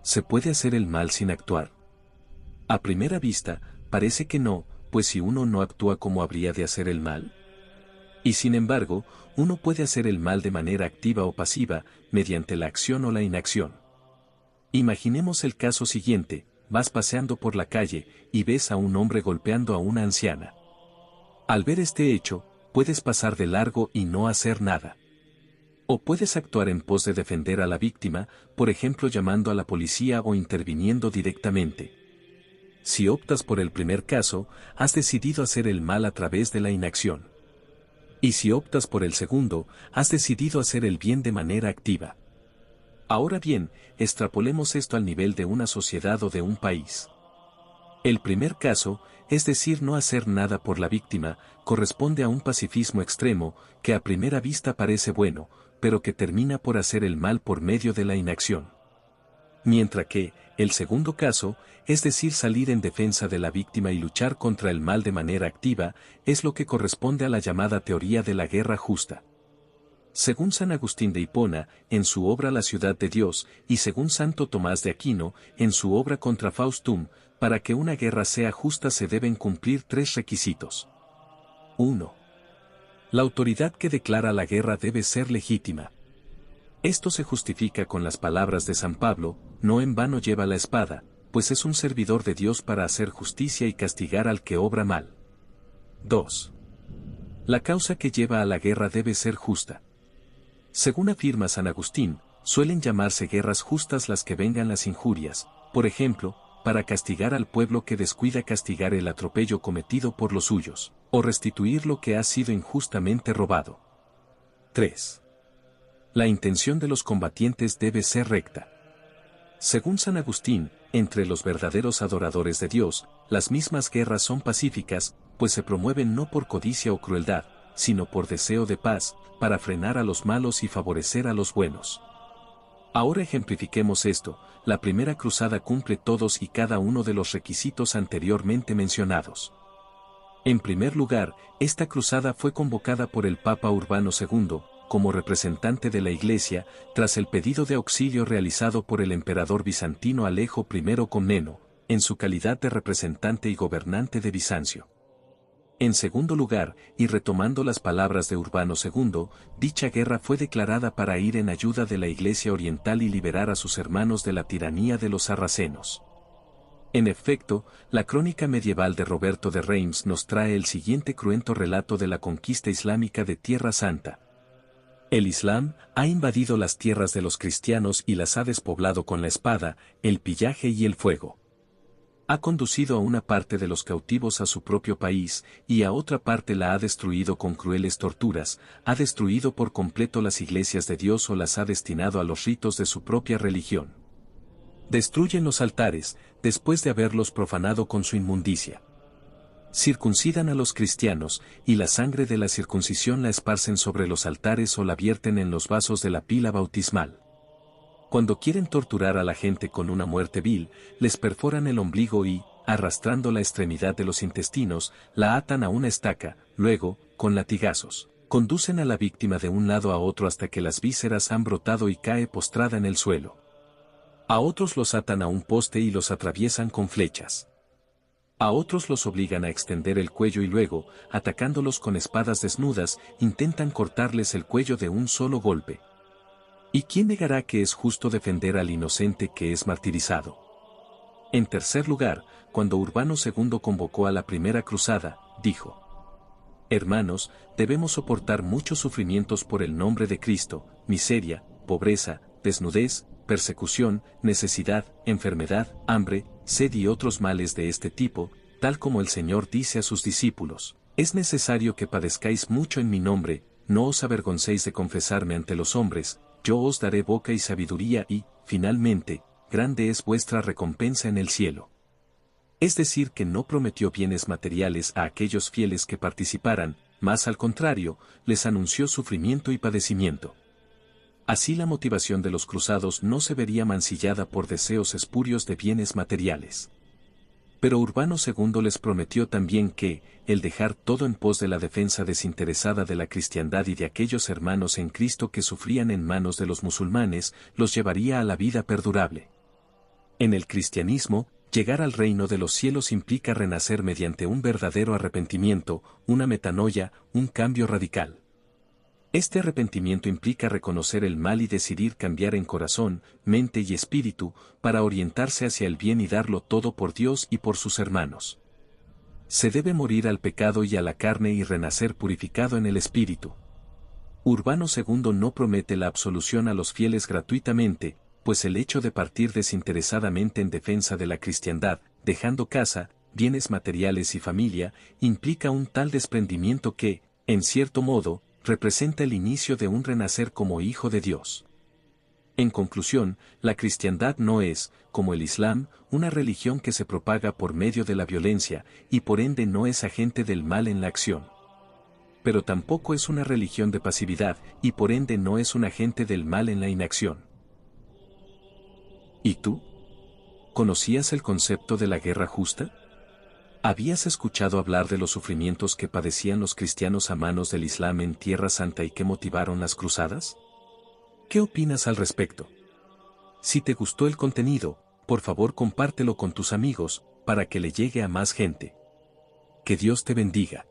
¿se puede hacer el mal sin actuar? A primera vista, parece que no, pues si uno no actúa, ¿cómo habría de hacer el mal? Y sin embargo, uno puede hacer el mal de manera activa o pasiva, mediante la acción o la inacción. Imaginemos el caso siguiente: vas paseando por la calle y ves a un hombre golpeando a una anciana. Al ver este hecho, puedes pasar de largo y no hacer nada. O puedes actuar en pos de defender a la víctima, por ejemplo llamando a la policía o interviniendo directamente. Si optas por el primer caso, has decidido hacer el mal a través de la inacción. Y si optas por el segundo, has decidido hacer el bien de manera activa. Ahora bien, extrapolemos esto al nivel de una sociedad o de un país. El primer caso, es decir, no hacer nada por la víctima, corresponde a un pacifismo extremo, que a primera vista parece bueno, pero que termina por hacer el mal por medio de la inacción. Mientras que, el segundo caso, es decir, salir en defensa de la víctima y luchar contra el mal de manera activa, es lo que corresponde a la llamada teoría de la guerra justa. Según San Agustín de Hipona, en su obra La ciudad de Dios, y según Santo Tomás de Aquino, en su obra Contra Faustum, para que una guerra sea justa se deben cumplir 3 requisitos. 1. La autoridad que declara la guerra debe ser legítima. Esto se justifica con las palabras de San Pablo: no en vano lleva la espada, pues es un servidor de Dios para hacer justicia y castigar al que obra mal. 2. La causa que lleva a la guerra debe ser justa. Según afirma San Agustín, suelen llamarse guerras justas las que vengan las injurias, por ejemplo, para castigar al pueblo que descuida castigar el atropello cometido por los suyos, o restituir lo que ha sido injustamente robado. 3. La intención de los combatientes debe ser recta. Según San Agustín, entre los verdaderos adoradores de Dios, las mismas guerras son pacíficas, pues se promueven no por codicia o crueldad, sino por deseo de paz, para frenar a los malos y favorecer a los buenos. Ahora ejemplifiquemos esto: la primera cruzada cumple todos y cada uno de los requisitos anteriormente mencionados. En primer lugar, esta cruzada fue convocada por el Papa Urbano II, como representante de la Iglesia, tras el pedido de auxilio realizado por el emperador bizantino Alejo I Comneno, en su calidad de representante y gobernante de Bizancio. En segundo lugar, y retomando las palabras de Urbano II, dicha guerra fue declarada para ir en ayuda de la Iglesia Oriental y liberar a sus hermanos de la tiranía de los sarracenos. En efecto, la crónica medieval de Roberto de Reims nos trae el siguiente cruento relato de la conquista islámica de Tierra Santa. El Islam ha invadido las tierras de los cristianos y las ha despoblado con la espada, el pillaje y el fuego. Ha conducido a una parte de los cautivos a su propio país, y a otra parte la ha destruido con crueles torturas, ha destruido por completo las iglesias de Dios o las ha destinado a los ritos de su propia religión. Destruyen los altares, después de haberlos profanado con su inmundicia. Circuncidan a los cristianos, y la sangre de la circuncisión la esparcen sobre los altares o la vierten en los vasos de la pila bautismal. Cuando quieren torturar a la gente con una muerte vil, les perforan el ombligo y, arrastrando la extremidad de los intestinos, la atan a una estaca, luego, con latigazos, conducen a la víctima de un lado a otro hasta que las vísceras han brotado y cae postrada en el suelo. A otros los atan a un poste y los atraviesan con flechas. A otros los obligan a extender el cuello y luego, atacándolos con espadas desnudas, intentan cortarles el cuello de un solo golpe. ¿Y quién negará que es justo defender al inocente que es martirizado? En tercer lugar, cuando Urbano II convocó a la primera cruzada, dijo: Hermanos, debemos soportar muchos sufrimientos por el nombre de Cristo: miseria, pobreza, desnudez, persecución, necesidad, enfermedad, hambre, sed y otros males de este tipo, tal como el Señor dice a sus discípulos: es necesario que padezcáis mucho en mi nombre, no os avergoncéis de confesarme ante los hombres, yo os daré boca y sabiduría y, finalmente, grande es vuestra recompensa en el cielo. Es decir, que no prometió bienes materiales a aquellos fieles que participaran, más al contrario, les anunció sufrimiento y padecimiento. Así la motivación de los cruzados no se vería mancillada por deseos espurios de bienes materiales. Pero Urbano II les prometió también que, el dejar todo en pos de la defensa desinteresada de la cristiandad y de aquellos hermanos en Cristo que sufrían en manos de los musulmanes, los llevaría a la vida perdurable. En el cristianismo, llegar al reino de los cielos implica renacer mediante un verdadero arrepentimiento, una metanoia, un cambio radical. Este arrepentimiento implica reconocer el mal y decidir cambiar en corazón, mente y espíritu, para orientarse hacia el bien y darlo todo por Dios y por sus hermanos. Se debe morir al pecado y a la carne y renacer purificado en el espíritu. Urbano II no promete la absolución a los fieles gratuitamente, pues el hecho de partir desinteresadamente en defensa de la cristiandad, dejando casa, bienes materiales y familia, implica un tal desprendimiento que, en cierto modo, representa el inicio de un renacer como hijo de Dios. En conclusión, la cristiandad no es, como el Islam, una religión que se propaga por medio de la violencia, y por ende no es agente del mal en la acción. Pero tampoco es una religión de pasividad, y por ende no es un agente del mal en la inacción. ¿Y tú? ¿Conocías el concepto de la guerra justa? ¿Habías escuchado hablar de los sufrimientos que padecían los cristianos a manos del Islam en Tierra Santa y que motivaron las cruzadas? ¿Qué opinas al respecto? Si te gustó el contenido, por favor compártelo con tus amigos, para que le llegue a más gente. Que Dios te bendiga.